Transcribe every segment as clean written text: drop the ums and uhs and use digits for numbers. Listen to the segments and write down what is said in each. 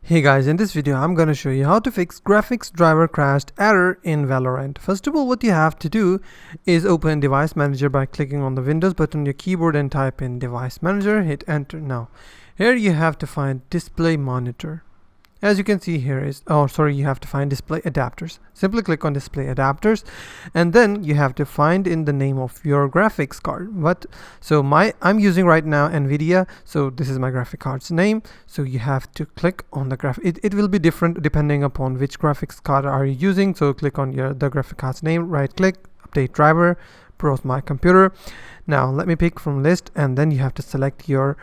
Hey guys, in this video I'm going to show you how to fix graphics driver crashed error in Valorant. First of all, what you have to do is open Device Manager by clicking on the Windows button on your keyboard and type in Device Manager, hit enter. Now here you have to find Display Monitor. As you can see here you have to find display adapters. Simply click on display adapters and then you have to find in the name of your graphics card. I'm using right now NVIDIA, so this is my graphic card's name. So you have to click on the graphic. It will be different depending upon which graphics card are you using. So click on the graphic card's name, right click, update driver, browse my computer. Now let me pick from list and then you have to select your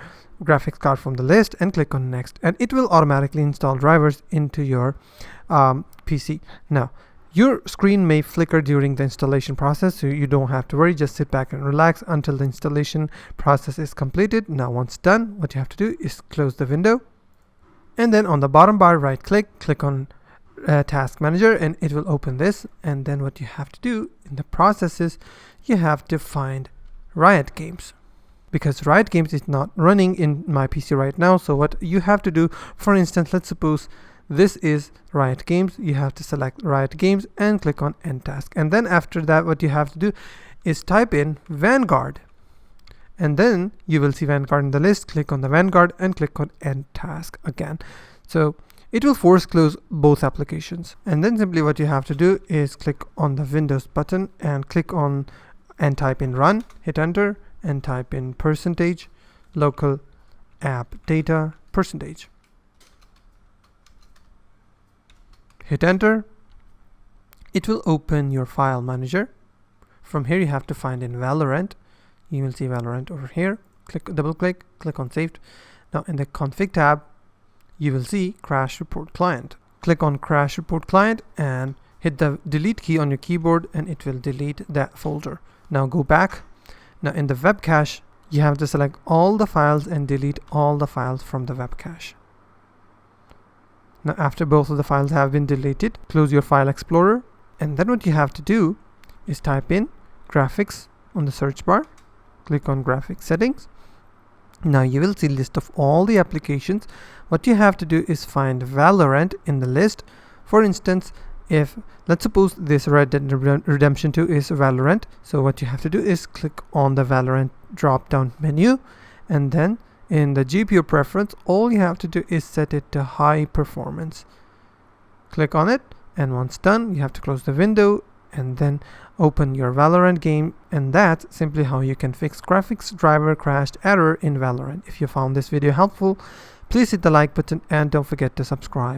graphics card from the list and click on next, and it will automatically install drivers into your PC. Now your screen may flicker during the installation process, so you don't have to worry. Just sit back and relax until the installation process is completed. Now once done, what you have to do is close the window and then on the bottom bar right click on Task Manager and it will open this. And then what you have to do in the process is you have to find Riot Games, because Riot Games is not running in my PC right now. So what you have to do, for instance, let's suppose this is Riot Games, you have to select Riot Games and click on End Task. And then after that, what you have to do is type in Vanguard. And then you will see Vanguard in the list. Click on the Vanguard and click on End Task again. So it will force close both applications. And then simply what you have to do is click on the Windows button and click on and type in Run, hit enter, and type in percentage local app data percentage. Hit enter. It will open your file manager. From here you have to find in Valorant. You will see Valorant over here. Double click on saved. Now in the config tab you will see crash report client. Click on crash report client and hit the delete key on your keyboard and it will delete that folder. Now go back. Now in the web cache, you have to select all the files and delete all the files from the web cache. Now after both of the files have been deleted, close your file explorer, and then what you have to do is type in graphics on the search bar, click on graphics settings. Now you will see a list of all the applications. What you have to do is find Valorant in the list. For instance, if let's suppose this Red Dead Redemption 2 is Valorant, so what you have to do is click on the Valorant drop down menu, and then in the GPU preference all you have to do is set it to high performance. Click on it, and once done you have to close the window and then open your Valorant game, and that's simply how you can fix graphics driver crashed error in Valorant. If you found this video helpful, please hit the like button and don't forget to subscribe.